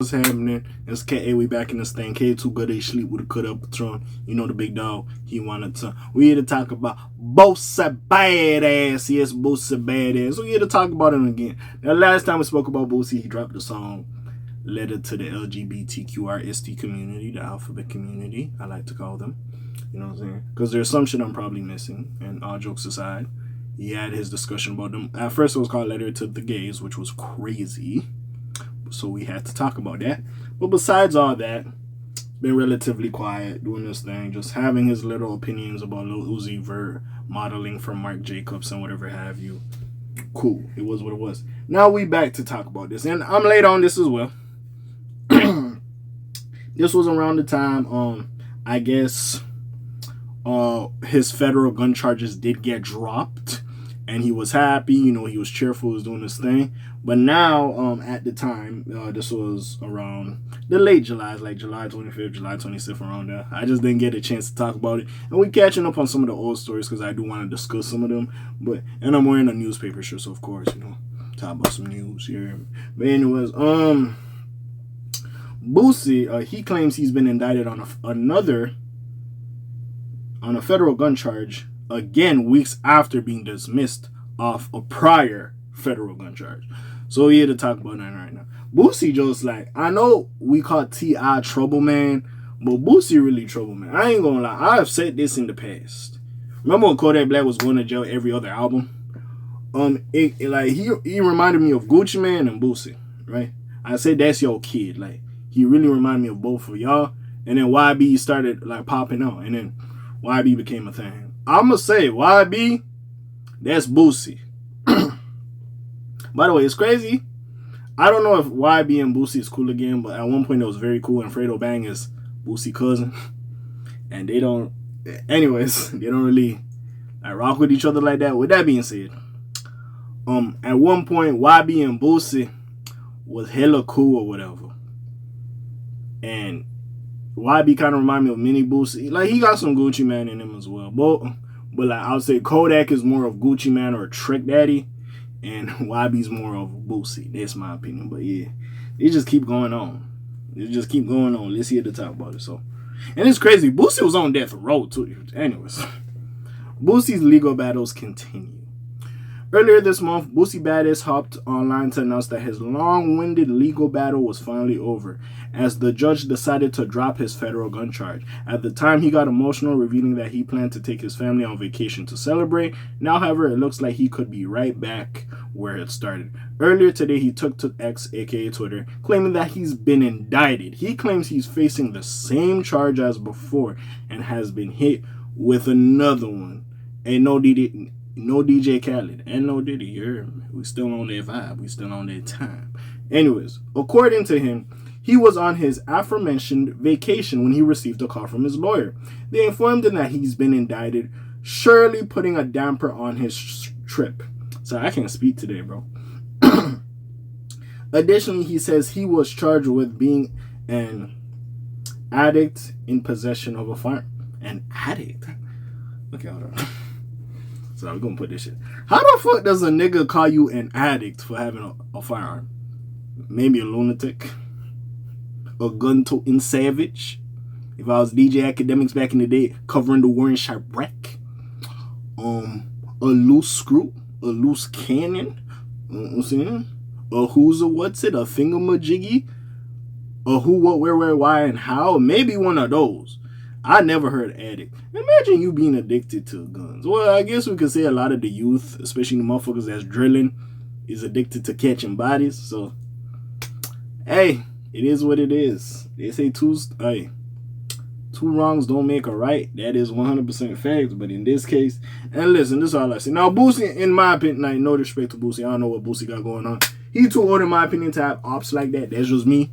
What's happening? It's K.A. We back in this thing. K too good they sleep with a cut up patron. You know the big dog. He wanted to. We here to talk about Boosie Badazz. Yes, Boosie Badazz. We here to talk about him again. Now, last time we spoke about Boosie, he dropped the song Letter to the LGBTQRST community, the alphabet community, I like to call them. You know what I'm saying? Because there's some shit I'm probably missing. And all jokes aside, he had his discussion about them. At first, it was called Letter to the Gays, which was crazy. So we had to talk about that. But besides all that, been relatively quiet, doing this thing, just having his little opinions about Lil Uzi Vert, modeling from Marc Jacobs and whatever have you. Cool. It was what it was. Now we back to talk about this. And I'm late on this as well. This was around the time, I guess, his federal gun charges did get dropped. And he was happy, you know, he was cheerful, he was doing this thing. But now, at the time, this was around the late July, like July 25th, July 26th, around there. I just didn't get a chance to talk about it. And we're catching up on some of the old stories because I do want to discuss some of them. And I'm wearing a newspaper shirt, so of course, you know, talk about some news here. But anyways, Boosie, he claims he's been indicted on a federal gun charge, again, weeks after being dismissed off a prior federal gun charge. So we're here to talk about that right now. Boosie just like, I know we call T.I. trouble man, but Boosie really trouble man. I ain't gonna lie, I've said this in the past. Remember when Kodak Black was going to jail every other album? He reminded me of Gucci Mane and Boosie, right? I said that's your kid. Like, he really reminded me of both of y'all. And then YB started like popping out, and then YB became a thing. I'ma say YB, that's Boosie. By the way, it's crazy. I don't know if YB and Boosie is cool again, but at one point it was very cool, and Fredo Bang is Boosie's cousin. And they don't really like rock with each other like that. With that being said, at one point YB and Boosie was hella cool or whatever. And YB kind of remind me of mini Boosie. Like, he got some Gucci Man in him as well. But like, I would say Kodak is more of Gucci Man or Trick Daddy, and YB's more of Boosie. That's my opinion. But yeah, they just keep going on. Let's hear the talk about it. So, and it's crazy. Boosie was on death row too. Anyways, Boosie's legal battles continue. Earlier this month, Boosie Badazz hopped online to announce that his long-winded legal battle was finally over, as the judge decided to drop his federal gun charge. At the time, he got emotional, revealing that he planned to take his family on vacation to celebrate. Now, however, it looks like he could be right back where it started. Earlier today, he took to X, aka Twitter, claiming that he's been indicted. He claims he's facing the same charge as before and has been hit with another one. And no DJ Khaled and no Diddy. You heard me? We still on that vibe. We still on that time. Anyways, according to him, he was on his aforementioned vacation when he received a call from his lawyer. They informed him that he's been indicted, surely putting a damper on his trip. So I can't speak today, bro. Additionally, he says he was charged with being an addict in possession of a firearm. An addict? Okay, hold on. So I'm gonna put this shit. How the fuck does a nigga call you an addict for having a firearm? Maybe a lunatic, a gun-toting savage. If I was DJ Academics back in the day, covering the war in Chirac, a loose screw, a loose cannon. You know what I'm saying? A who's a what's it? A thingamajiggy? A who, what, where, why, and how? Maybe one of those. I never heard addict. Imagine you being addicted to guns. Well, I guess we could say a lot of the youth, especially the motherfuckers that's drilling, is addicted to catching bodies. So, hey, it is what it is. They say two wrongs don't make a right. That is 100% fact. But in this case, and listen, this is all I say. Now, Boosie, in my opinion, like, no disrespect to Boosie. I don't know what Boosie got going on. He too old, in my opinion, to have ops like that. That's just me.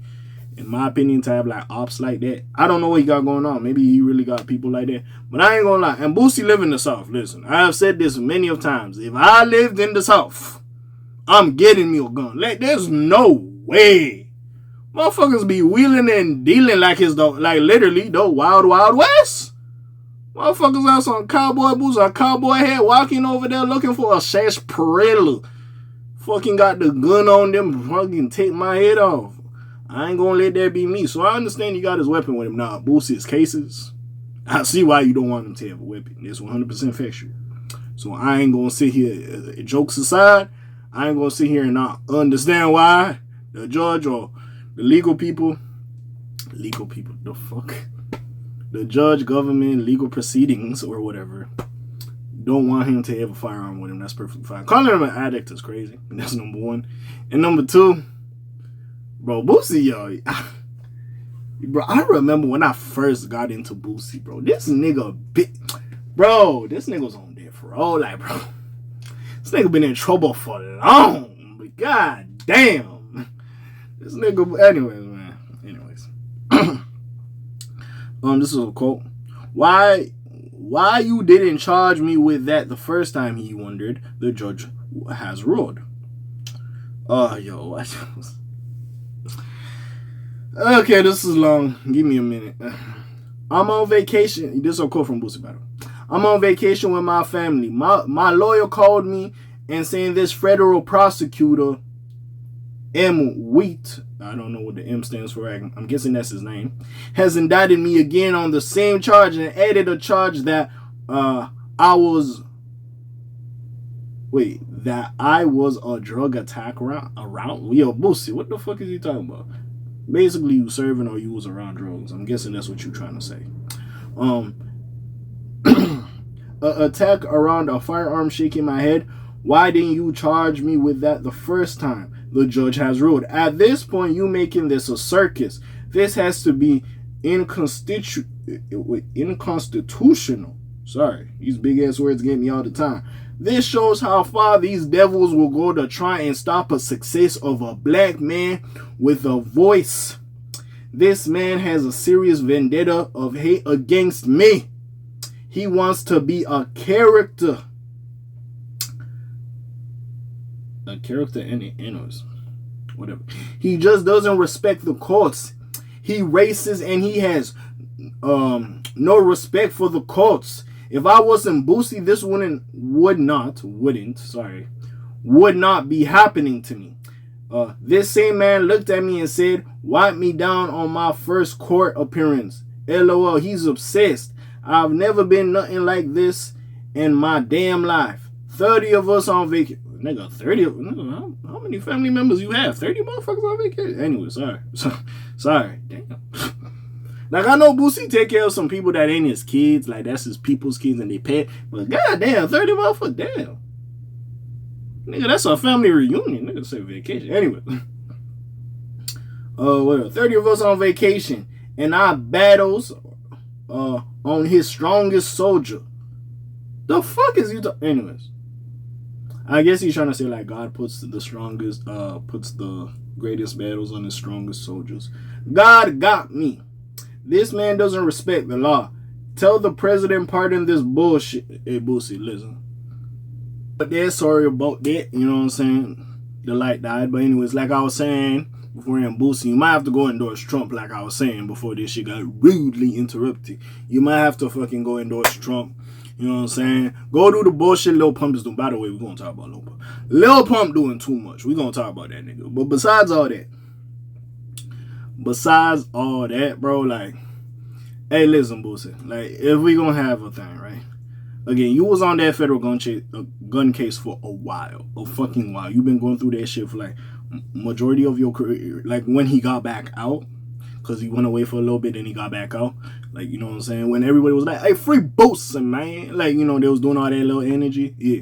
In my opinion, to have like ops like that. I don't know what he got going on. Maybe he really got people like that. But I ain't gonna lie. And Boosie live in the South. Listen, I have said this many of times. If I lived in the South, I'm getting me a gun. Like, there's no way. Motherfuckers be wheeling and dealing like it's the, like literally the wild, wild west. Motherfuckers out on cowboy boots or cowboy hat walking over there looking for a sarsaparilla. Fucking got the gun on them. Fucking take my head off. I ain't gonna let that be me. So I understand he got his weapon with him. Nah, Boosie's cases. I see why you don't want him to have a weapon. It's 100% factual. So I ain't gonna sit here, jokes aside, I ain't gonna sit here and not understand why the judge or the legal people, the fuck? The judge, government, legal proceedings, or whatever, don't want him to have a firearm with him. That's perfectly fine. Calling him an addict is crazy. That's number one. And number two, bro, Boosie, yo. Bro, I remember when I first got into Boosie, bro. This nigga this nigga was on death row. Like, bro, this nigga been in trouble for long. But god damn. This nigga, anyways, man. Anyways. This is a quote. Why you didn't charge me with that the first time, he wondered. The judge has ruled. Yo, okay, this is long. Give me a minute. I'm on vacation. This is a quote from Boosie Badazz. I'm on vacation with my family. My lawyer called me and saying this federal prosecutor, M. Wheat, I don't know what the M stands for, I'm guessing that's his name, has indicted me again on the same charge and added a charge that I was a drug attack around. Yo, Boosie, what the fuck is he talking about? Basically, you serving or you was around drugs. I'm guessing that's what you're trying to say. Attack around a firearm, shaking my head. Why didn't you charge me with that the first time? The judge has ruled. At this point, you making this a circus. This has to be inconstitutional. Sorry, these big ass words get me all the time. This shows how far these devils will go to try and stop a success of a black man with a voice. This man has a serious vendetta of hate against me. He wants to be a character. A character anyways. Whatever. He just doesn't respect the courts. He races and he has no respect for the courts. If I wasn't Boosie, this would not be happening to me. This same man looked at me and said, wipe me down on my first court appearance. LOL, he's obsessed. I've never been nothing like this in my damn life. 30 of us on vacation. Nigga, 30 of how many family members you have? 30 motherfuckers on vacation? Anyway, sorry. Damn. Like, I know Boosie take care of some people that ain't his kids. Like, that's his people's kids and they pet. But goddamn, 30 motherfuckers, damn. Nigga, that's a family reunion. Nigga say vacation. Anyway. 30 of us on vacation. And our battles on his strongest soldier. The fuck is you talking? Anyways. I guess he's trying to say, like, God puts the greatest battles on his strongest soldiers. God got me. This man doesn't respect the law. Tell the president pardon this bullshit. Hey, Boosie, listen. But they're sorry about that. You know what I'm saying? The light died. But anyways, like I was saying before, in Boosie, you might have to go endorse Trump, like I was saying before this shit got rudely interrupted. You might have to fucking go endorse Trump. You know what I'm saying? Go do the bullshit Lil Pump is doing. By the way, we're going to talk about Lil Pump. Lil Pump doing too much. We're going to talk about that nigga. But besides all that, bro, like, hey, listen, Boosie. Like, if we going to have a thing, right? Again, you was on that federal gun case for a while. A fucking while. You've been going through that shit for, like, majority of your career. Like, when he got back out. Because he went away for a little bit and he got back out. Like, you know what I'm saying? When everybody was like, hey, free Boosie, man. Like, you know, they was doing all that little energy. Yeah.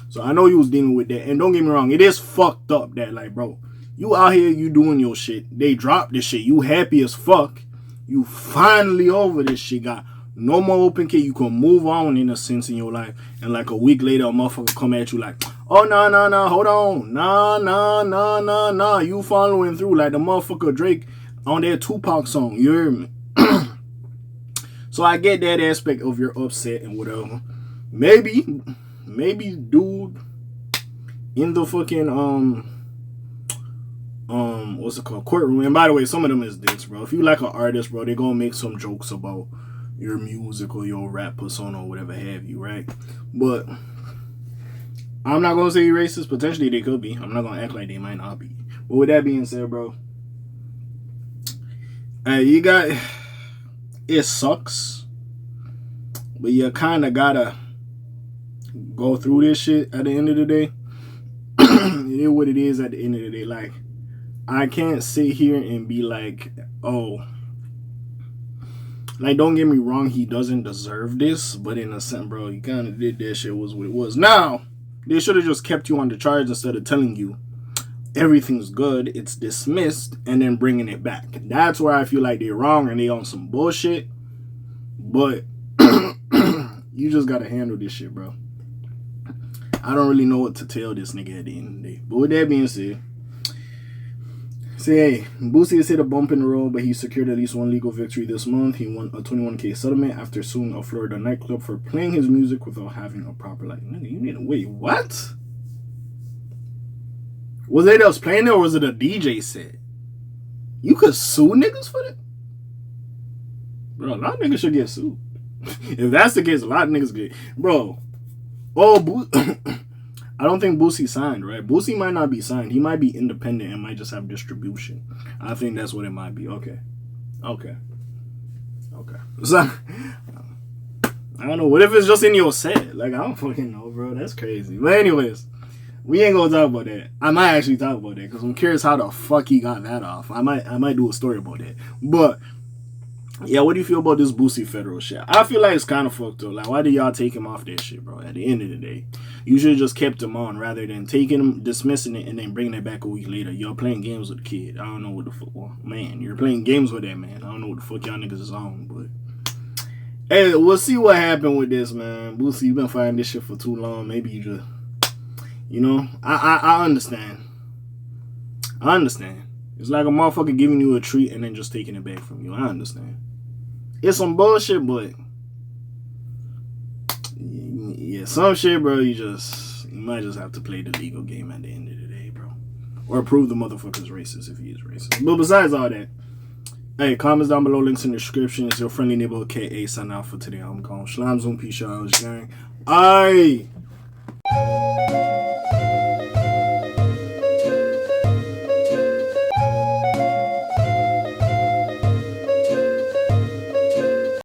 So I know you was dealing with that. And don't get me wrong, it is fucked up that, like, bro, you out here, you doing your shit. They dropped this shit. You happy as fuck. You finally over this shit. Got no more open case. You can move on in a sense in your life. And like a week later, a motherfucker come at you like, oh, no, hold on. Nah. You following through like the motherfucker Drake on their Tupac song. You hear me? So I get that aspect of your upset and whatever. Maybe dude in the fucking what's it called, courtroom. And by the way, some of them is this, bro. If you like an artist, bro, they're gonna make some jokes about your music or your rap persona or whatever have you, right? But I'm not gonna say you're racist. Potentially they could be. I'm not gonna act like they might not be. But with that being said, bro, You got it sucks, but you kind of gotta go through this shit at the end of the day. It is what it is at the end of the day. Like, I can't sit here and be like, oh, like, don't get me wrong, he doesn't deserve this, but in a sense, bro, you kind of did that shit, was what it was. Now, they should have just kept you on the charge instead of telling you everything's good, it's dismissed, and then bringing it back. That's where I feel like they're wrong and they on some bullshit. But you just gotta handle this shit, bro. I don't really know what to tell this nigga at the end of the day. But with that being said, hey, Boosie has hit a bump in the road, but he secured at least one legal victory this month. He won a $21K settlement after suing a Florida nightclub for playing his music without having a proper license. Nigga, you need to wait. What? Was they just playing it, or was it a DJ set? You could sue niggas for that? Bro, a lot of niggas should get sued. If that's the case, a lot of niggas get... Bro. Oh, I don't think Boosie signed, right? Boosie might not be signed. He might be independent and might just have distribution. I think that's what it might be. Okay. So, I don't know. What if it's just in your set? Like, I don't fucking know, bro. That's crazy. But anyways, we ain't gonna talk about that. I might actually talk about that because I'm curious how the fuck he got that off. I might do a story about that. But yeah, what do you feel about this Boosie federal shit? I feel like it's kind of fucked up. Like, why did y'all take him off that shit, bro? At the end of the day, you should have just kept him on rather than taking him, dismissing it, and then bringing it back a week later. Y'all playing games with the kid. I don't know what the fuck. Well, man, you're playing games with that man. I don't know what the fuck y'all niggas is on, but hey, we'll see what happened with this, man. Boosie, you been fighting this shit for too long. Maybe you just, you know, I understand. I understand. It's like a motherfucker giving you a treat and then just taking it back from you. I understand. It's some bullshit, but yeah, some shit, bro, you might just have to play the legal game at the end of the day, bro. Or prove the motherfucker's racist if he is racist. But besides all that, hey, comments down below, links in the description. It's your friendly neighborhood K.A. signing out for today. I'm calling Shlams on Peace, y'all. Gang. Aye.